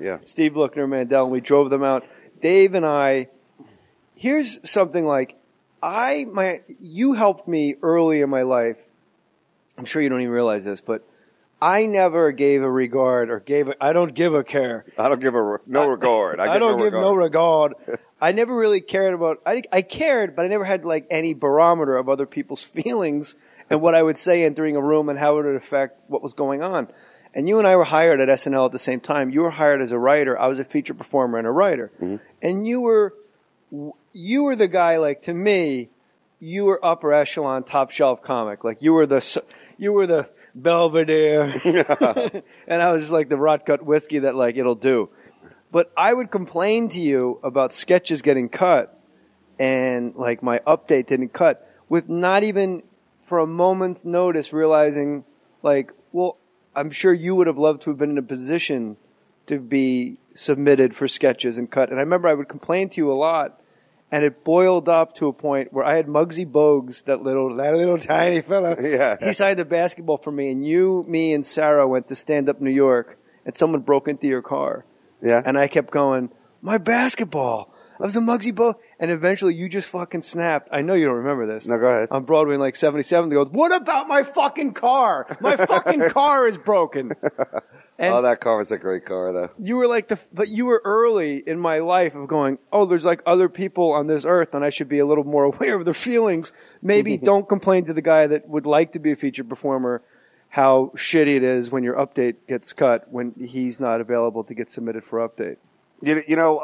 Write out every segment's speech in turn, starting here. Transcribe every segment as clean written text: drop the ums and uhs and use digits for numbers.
Yeah. Steve Lookner, Mandel, and we drove them out. Dave and I, here's something like, you helped me early in my life. I'm sure you don't even realize this, but I never gave a regard or I don't give a care. I don't give no regard. I don't give no regard. I never really cared about, I cared, but I never had like any barometer of other people's feelings and what I would say entering a room and how it would affect what was going on. And you and I were hired at SNL at the same time. You were hired as a writer. I was a feature performer and a writer. Mm-hmm. And you were the guy, like, to me, you were upper echelon, top shelf comic. Like, you were the Belvedere. And I was just like the rot gut whiskey that, like, it'll do. But I would complain to you about sketches getting cut and, like, my update didn't cut with not even for a moment's notice realizing, like, well, I'm sure you would have loved to have been in a position to be submitted for sketches and cut. And I remember I would complain to you a lot, and it boiled up to a point where I had Muggsy Bogues, that little tiny fella. Yeah. He signed a basketball for me, and me and Sarah went to Stand Up New York, and someone broke into your car. Yeah. And I kept going, my basketball. I was a Muggsy Bogues. And eventually you just fucking snapped. I know you don't remember this. No, go ahead. On Broadway in like 77, they go, what about my fucking car? My fucking car is broken. And that car was a great car, though. you were like but you were early in my life of going, oh, there's like other people on this earth and I should be a little more aware of their feelings. Maybe don't complain to the guy that would like to be a feature performer how shitty it is when your update gets cut when he's not available to get submitted for update. You know,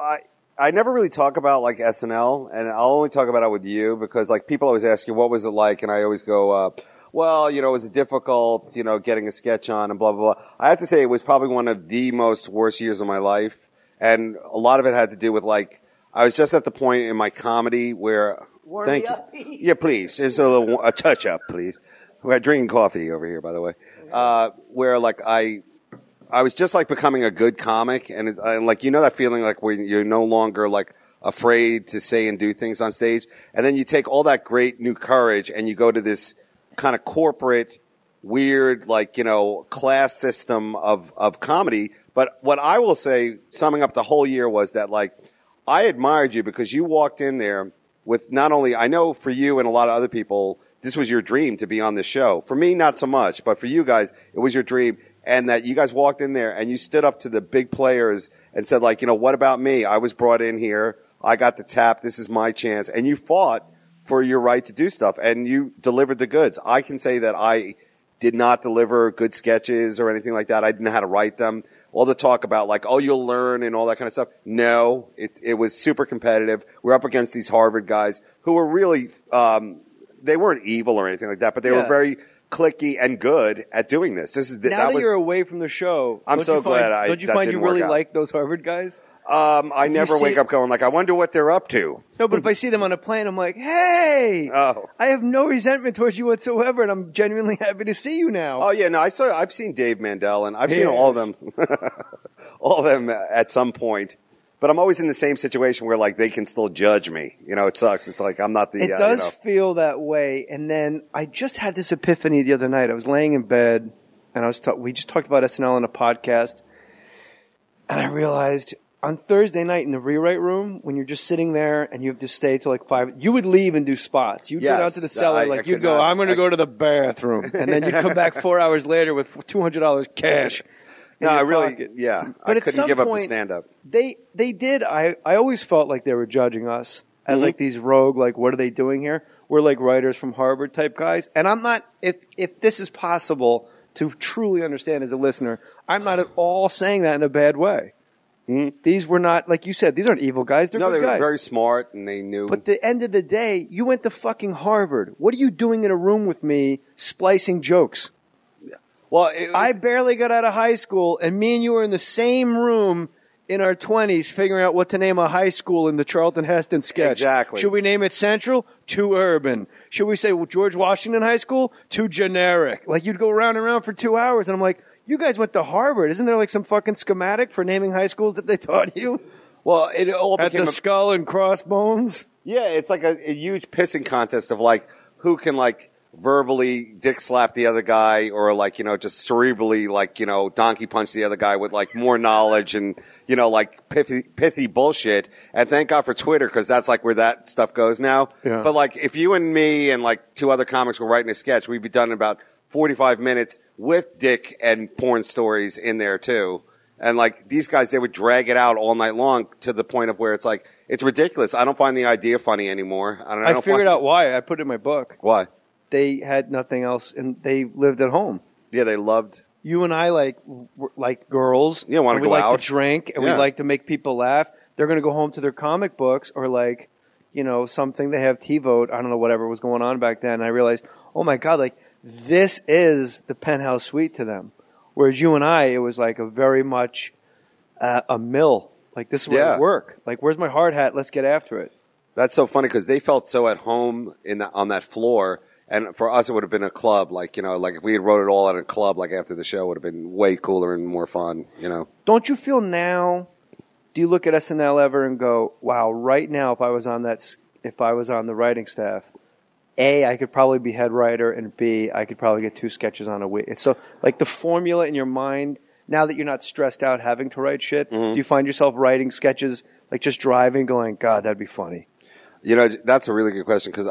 I never really talk about like SNL, and I'll only talk about it with you because like people always ask you, what was it like? And I always go, well, you know, was it difficult, you know, getting a sketch on and blah, blah, blah. I have to say it was probably one of the most worst years of my life. And a lot of it had to do with like, I was just at the point in my comedy where, thank you. Yeah, please. There's a touch up, please. We're drinking coffee over here, by the way. Where like I was just like becoming a good comic, and like, you know that feeling like when you're no longer like afraid to say and do things on stage, and then you take all that great new courage and you go to this kind of corporate, weird, like, you know, class system of comedy. But what I will say, summing up the whole year, was that like I admired you because you walked in there with not only, I know for you and a lot of other people, this was your dream to be on the show. For me, not so much, but for you guys, it was your dream. And that you guys walked in there and you stood up to the big players and said, like, you know, what about me? I was brought in here. I got the tap. This is my chance. And you fought for your right to do stuff, and you delivered the goods. I can say that I did not deliver good sketches or anything like that. I didn't know how to write them. All the talk about like, oh, you'll learn and all that kind of stuff. No, it was super competitive. We're up against these Harvard guys who were really, they weren't evil or anything like that, but they were very clicky and good at doing this. Now that you're away from the show, I'm so glad don't you find you really like those Harvard guys? I never wake up going like, I wonder what they're up to. No, but if I see them on a plane, I'm like, hey, I have no resentment towards you whatsoever, and I'm genuinely happy to see you now. Oh yeah, no, I've seen Dave Mandel, and I've seen all of them, all of them at some point. But I'm always in the same situation where like they can still judge me. You know, it sucks. It's like I'm not the. It does feel that way. And then I just had this epiphany the other night. I was laying in bed, and we just talked about SNL in a podcast, and I realized on Thursday night in the rewrite room, when you're just sitting there and you have to stay till like 5, you would leave and do spots. You'd go down to the cellar, you'd go, I'm going to go to the bathroom, and then you'd come back 4 hours later with $200 cash. No, I really, but I couldn't give up the stand-up. They did. I always felt like they were judging us as like these rogue, like, what are they doing here? We're like writers from Harvard type guys. And I'm not, if this is possible to truly understand as a listener, I'm not at all saying that in a bad way. Mm-hmm. These were not, like you said, these aren't evil guys. They're good guys. No, they were very smart and they knew. But at the end of the day, you went to fucking Harvard. What are you doing in a room with me splicing jokes? Well, I barely got out of high school, and me and you were in the same room in our 20s figuring out what to name a high school in the Charlton Heston sketch. Exactly. Should we name it Central? Too urban. Should we say, well, George Washington High School? Too generic. Like, you'd go round and round for 2 hours, and I'm like, you guys went to Harvard. Isn't there like some fucking schematic for naming high schools that they taught you? Well, it all became at the Skull and Crossbones? Yeah, it's like a huge pissing contest of like, who can like verbally dick slap the other guy or like, just cerebrally like, donkey punch the other guy with like more knowledge and, like pithy bullshit. And thank God for Twitter because that's like where that stuff goes now. Yeah. But like if you and me and like two other comics were writing a sketch, we'd be done in about 45 minutes with dick and porn stories in there too. And like these guys, they would drag it out all night long to the point of where it's like, it's ridiculous. I don't find the idea funny anymore. I figured out why. I put it in my book. Why? They had nothing else, and they lived at home. Yeah, they loved. You and I like girls. Yeah, want to go out. We out. like to drink, and we like to make people laugh. They're going to go home to their comic books or like, something. They have TiVo. I don't know, whatever was going on back then. And I realized, oh my God, like this is the penthouse suite to them. Whereas you and I, it was like a very much a mill. Like this is where I work. Like, where's my hard hat? Let's get after it. That's so funny because they felt so at home on that floor. And for us, it would have been a club, like, like if we had wrote it all at a club, like after the show, it would have been way cooler and more fun, Don't you feel now, do you look at SNL ever and go, wow, right now, if I was on the writing staff, A, I could probably be head writer, and B, I could probably get 2 sketches on a week. It's so, like the formula in your mind, now that you're not stressed out having to write shit, do you find yourself writing sketches, like just driving, going, God, that'd be funny? That's a really good question because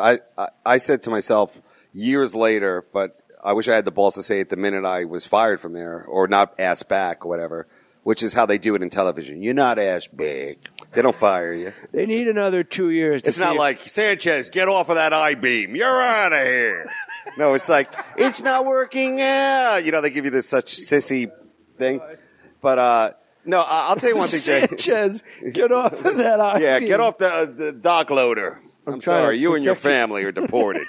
I said to myself, years later, but I wish I had the balls to say it the minute I was fired from there or not asked back or whatever, which is how they do it in television. You're not asked back. They don't fire you. They need another 2 years. It's not like, Sanchez, get off of that I-beam. You're out of here. No, it's like, it's not working out. They give you this such sissy thing. But, no, I'll tell you one thing, Jay. Sanchez, get off of that I-beam. Yeah, get off the dock loader. I'm sorry, you and your family are deported.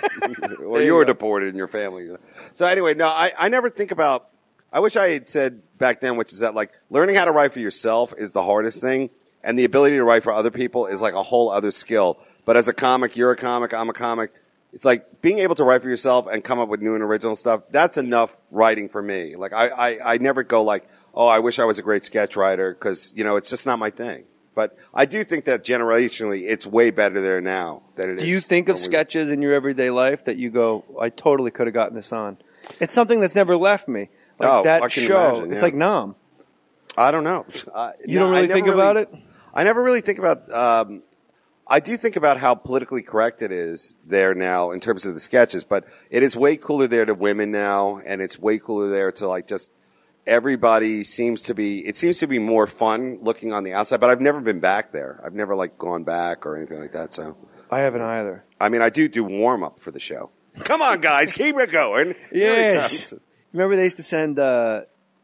Or you're deported and your family. So anyway, no, I never think about, I wish I had said back then, which is that like learning how to write for yourself is the hardest thing. And the ability to write for other people is like a whole other skill. But as a comic, you're a comic, I'm a comic. It's like being able to write for yourself and come up with new and original stuff. That's enough writing for me. Like I never go like, oh, I wish I was a great sketch writer because, it's just not my thing. But I do think that generationally, it's way better there now than it is. Do you think of sketches in your everyday life that you go, I totally could have gotten this on? It's something that's never left me. Like that show. Imagine, it's like Nom. I don't know. You don't really think about it? I never really think about I do think about how politically correct it is there now in terms of the sketches, but it is way cooler there to women now, and it's way cooler there to like just everybody seems to be more fun looking on the outside, but I've never been back there. I've never like gone back or anything like that, so. I haven't either. I mean, I do warm up for the show. Come on, guys, keep it going. Yes. Remember they used to send,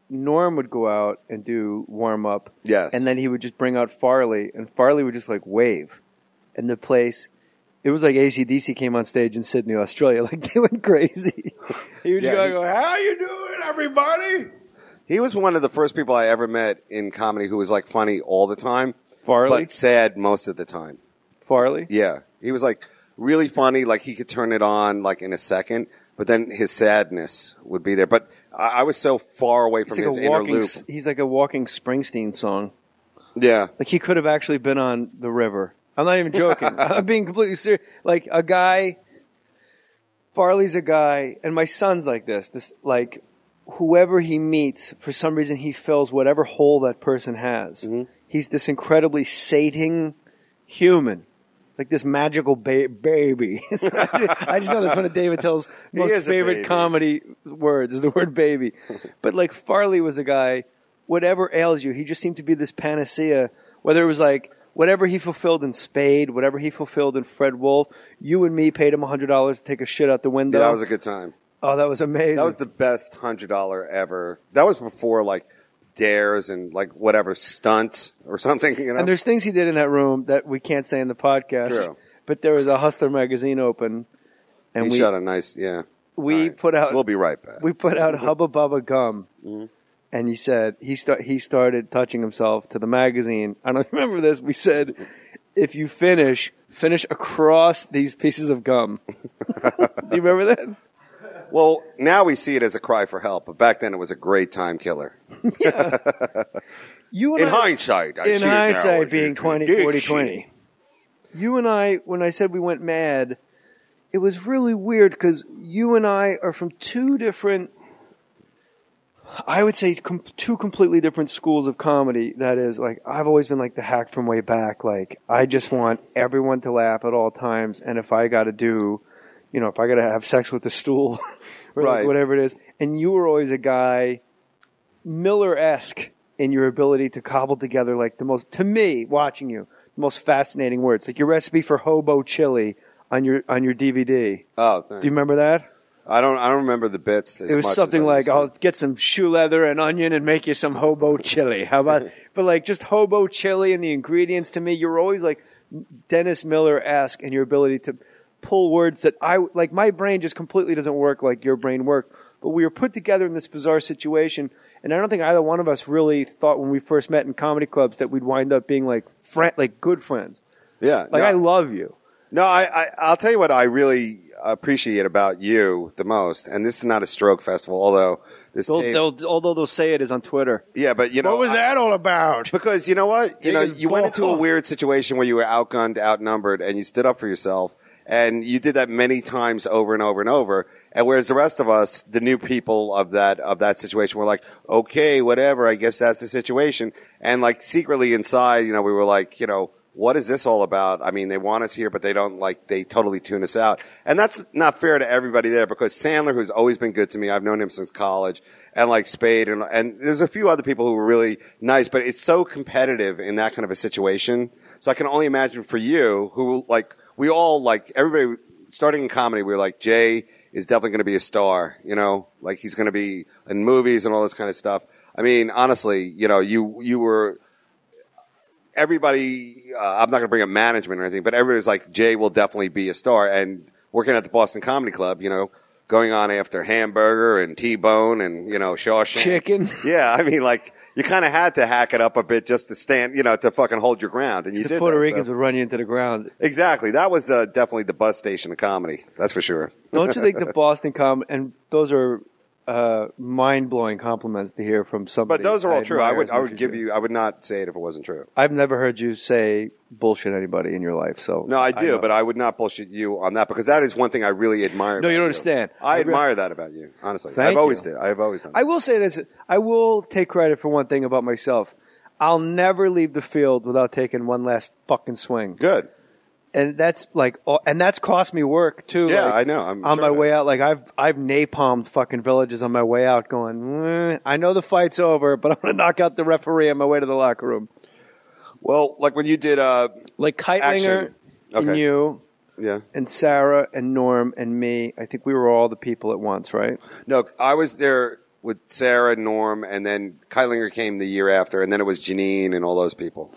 Norm would go out and do warm up. Yes. And then he would just bring out Farley, and Farley would just like wave. And the place, it was like AC/DC came on stage in Sydney, Australia. Like they went crazy. He would just go, how you doing, everybody? He was one of the first people I ever met in comedy who was like funny all the time. Farley? But sad most of the time. Farley? Yeah. He was like really funny, like he could turn it on like in a second, but then his sadness would be there. But I was so far away from his inner loop. He's like a walking Springsteen song. Yeah. Like he could have actually been on the river. I'm not even joking. I'm being completely serious. Like a guy, Farley's a guy, and my son's like this like, whoever he meets, for some reason he fills whatever hole that person has. Mm-hmm. He's this incredibly sating human. Like this magical baby. I just know that's one of Dave Attell's most favorite comedy words is the word baby. But like Farley was a guy, whatever ails you, he just seemed to be this panacea. Whether it was like whatever he fulfilled in Spade, whatever he fulfilled in Fred Wolf, you and me paid him $100 to take a shit out the window. Yeah, that was a good time. Oh, that was amazing. That was the best $100 ever. That was before like dares and like whatever stunts or something, And there's things he did in that room that we can't say in the podcast. True. But there was a Hustler magazine open, and he shot a nice, We put out. We'll be right back. We put out Hubba Bubba Gum, and he said he started touching himself to the magazine. I don't remember this. We said, if you finish across these pieces of gum. Do you remember that? Well, now we see it as a cry for help, but back then it was a great time killer. Yeah. In hindsight, being 20, 40, 20. You and I, when I said we went mad, it was really weird because you and I are from two different, I would say two completely different schools of comedy. That is, like, I've always been like the hack from way back. Like, I just want everyone to laugh at all times. And if I got to do, if I got to have sex with the stool or Right. like whatever it is. And you were always a guy, Miller-esque in your ability to cobble together like the most, to me, watching you, the most fascinating words. Like your recipe for hobo chili on your DVD. Oh, Do you remember that? I don't remember the bits. It was something like, I'll get some shoe leather and onion and make you some hobo chili. How about, but like just hobo chili and the ingredients to me, you're always like Dennis Miller-esque in your ability to pull words that like my brain just completely doesn't work like your brain worked. But we were put together in this bizarre situation. And I don't think either one of us really thought when we first met in comedy clubs that we'd wind up being like good friends. Yeah. Like, I love you. No, I'll tell you what I really appreciate about you the most, and this is not a stroke festival, although although they'll say it is on Twitter. Yeah, but what was that all about? Because you know what, you went into a weird situation where you were outgunned, outnumbered, and you stood up for yourself, and you did that many times over and over and over. And whereas the rest of us, the new people of that situation, were like, okay, whatever, I guess that's the situation, and like secretly inside, we were like, what is this all about? I mean, they want us here, but they totally tune us out. And that's not fair to everybody there because Sandler, who's always been good to me, I've known him since college, and like Spade, and there's a few other people who were really nice, but it's so competitive in that kind of a situation. So I can only imagine for you, who like, we all like, everybody starting in comedy, we were like, Jay is definitely going to be a star, like he's going to be in movies and all this kind of stuff. I mean, honestly, you were, everybody, I'm not going to bring up management or anything, but everybody's like, Jay will definitely be a star. And working at the Boston Comedy Club, going on after Hamburger and T-Bone and, Shawshank. Chicken. Yeah, I mean, like, you kind of had to hack it up a bit just to stand, to fucking hold your ground. And you did. The Puerto Ricans would run you into the ground. Exactly. That was definitely the bus station of comedy. That's for sure. Don't you think the Boston Comedy, and those are mind-blowing compliments to hear from somebody. But those are all true. I would not say it if it wasn't true. I've never heard you say bullshit anybody in your life. So no, I do, but I would not bullshit you on that because that is one thing I really admire. No, you don't understand. I admire that about you, honestly. Thank I've always you. did. I've always done. I will say this. I will take credit for one thing about myself. I'll never leave the field without taking one last fucking swing. Good. And that's that's cost me work too. Yeah, like, I know. I'm on sure my way out, like I've napalmed fucking villages on my way out, going, I know the fight's over, but I'm gonna knock out the referee on my way to the locker room. Well, like when you did like Keitlinger and you, yeah, and Sarah and Norm and me. I think we were all the people at once, right? No, I was there with Sarah, Norm, and then Keitlinger came the year after, and then it was Janine and all those people.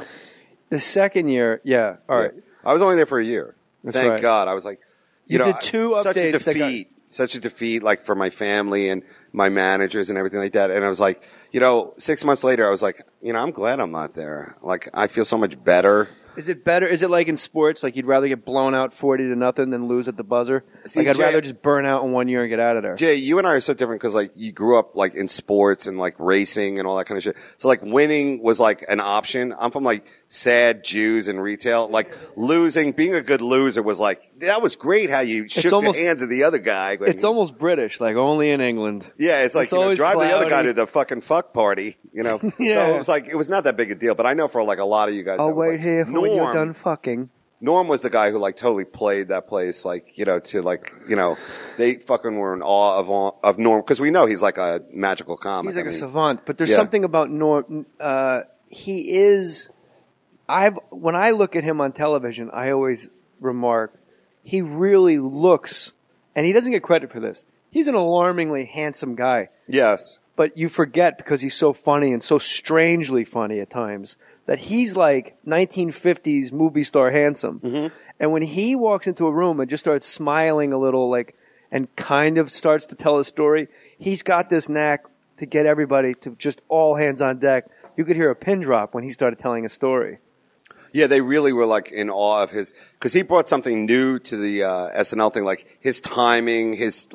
The second year, yeah, all right. Yeah. I was only there for a year. That's Thank right. God. I was like, you did two updates. Such a defeat, like for my family and my managers and everything like that. And I was like, 6 months later, I was like, I'm glad I'm not there. Like, I feel so much better. Is it better? Is it like in sports, like you'd rather get blown out 40-0 than lose at the buzzer? See, I'd Jay, rather just burn out in 1 year and get out of there. Jay, you and I are so different because like you grew up like in sports and like racing and all that kind of shit. So like winning was like an option. I'm from like sad Jews in retail. Like losing, being a good loser was like, that was great how you shook the hands of the other guy. It's almost British, like only in England. Yeah, it's like, drive the other guy to the fucking fuck party, Yeah. So it was like, it was not that big a deal. But I know for like a lot of you guys, I'll wait like, here for when you're done fucking. Norm was the guy who like totally played that place, like, to like, they fucking were in awe of Norm because we know he's like a magical comic. He's like a savant, but there's something about Norm. He is. When I look at him on television, I always remark he really looks, and he doesn't get credit for this. He's an alarmingly handsome guy. Yes. But you forget because he's so funny and so strangely funny at times that he's like 1950s movie star handsome. Mm-hmm. And when he walks into a room and just starts smiling a little, like, and kind of starts to tell a story, he's got this knack to get everybody to just all hands on deck. You could hear a pin drop when he started telling a story. Yeah, they really were like in awe of his, because he brought something new to the SNL thing, like his timing, his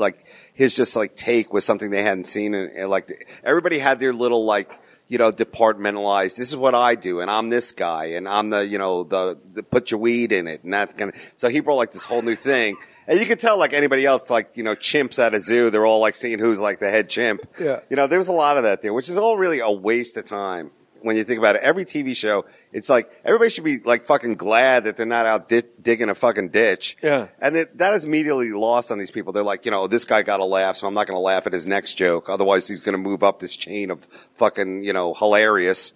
just like take was something they hadn't seen, and like everybody had their little like departmentalized. This is what I do, and I'm this guy, and I'm the put your weed in it, and that kind of. So he brought like this whole new thing, and you could tell like anybody else, like chimps at a zoo, they're all like seeing who's like the head chimp. Yeah. There was a lot of that there, which is all really a waste of time. When you think about it, every TV show, it's like everybody should be like fucking glad that they're not out digging a fucking ditch. Yeah. And that is immediately lost on these people. They're like, this guy got a laugh, so I'm not going to laugh at his next joke. Otherwise, he's going to move up this chain of fucking, hilarious.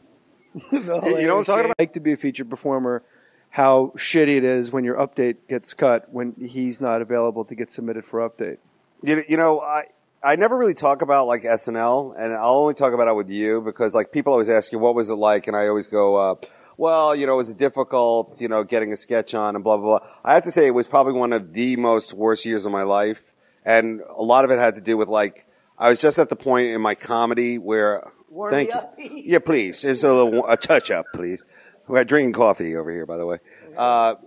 You know what I'm talking about? I like to be a featured performer. How shitty it is when your update gets cut when he's not available to get submitted for update. I never really talk about like SNL, and I'll only talk about it with you because like people always ask you what was it like, and I always go, well, was it difficult, getting a sketch on and blah blah blah. I have to say it was probably one of the most worst years of my life, and a lot of it had to do with like I was just at the point in my comedy where thank you, yeah, please, there's a touch up, please. We're drinking coffee over here, by the way.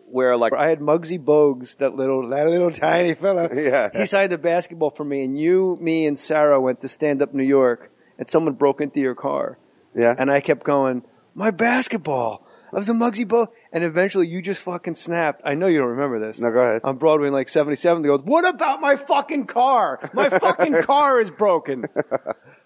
Where like I had Muggsy Bogues, that little tiny fella. Yeah. He signed a basketball for me, and me and Sarah went to Stand Up New York, and someone broke into your car. Yeah. And I kept going, my basketball. I was a Muggsy Bogues. And eventually you just fucking snapped. I know you don't remember this. No, go ahead. On Broadway in like 77, he goes, what about my fucking car? My fucking car is broken.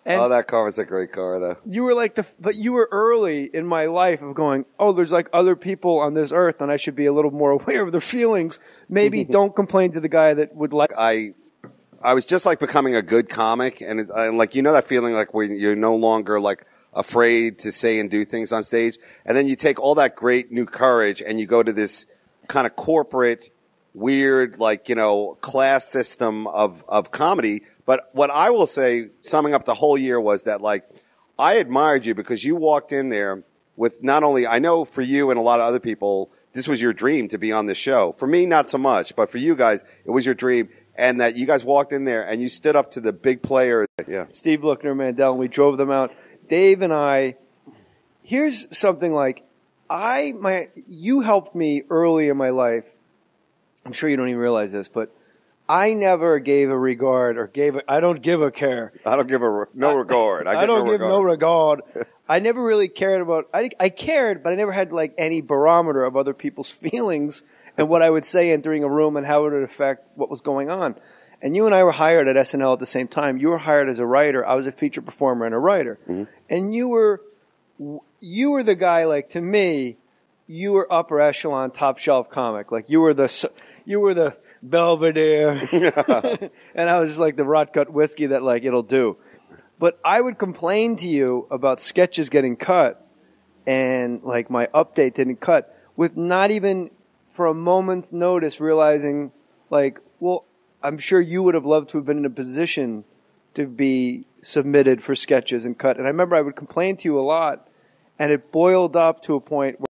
And that car was a great car, though. you were like but you were early in my life of going, oh, there's like other people on this earth, and I should be a little more aware of their feelings. Maybe don't complain to the guy that would like. I was just like becoming a good comic, and like that feeling like when you're no longer like afraid to say and do things on stage, and then you take all that great new courage and you go to this kind of corporate, weird, like class system of comedy. But what I will say, summing up the whole year, was that, like, I admired you because you walked in there with not only, I know for you and a lot of other people, this was your dream to be on the show. For me, not so much. But for you guys, it was your dream. And that you guys walked in there and you stood up to the big players. Yeah. Steve Lookner, Mandel, and we drove them out. Dave and I, here's something like, you helped me early in my life. I'm sure you don't even realize this, but I never gave a regard or I don't give a care. I don't give no regard. I don't give no regard. I never really cared about, I cared, but I never had like any barometer of other people's feelings and what I would say entering a room and how it would affect what was going on. And you and I were hired at SNL at the same time. You were hired as a writer. I was a feature performer and a writer. Mm-hmm. And you were the guy, like, to me, you were upper echelon, top shelf comic. Like, you were the Belvedere. And I was just like the rot gut whiskey that like it'll do. But I would complain to you about sketches getting cut and like my update didn't cut with not even for a moment's notice realizing like, well, I'm sure you would have loved to have been in a position to be submitted for sketches and cut. And I remember I would complain to you a lot, and it boiled up to a point where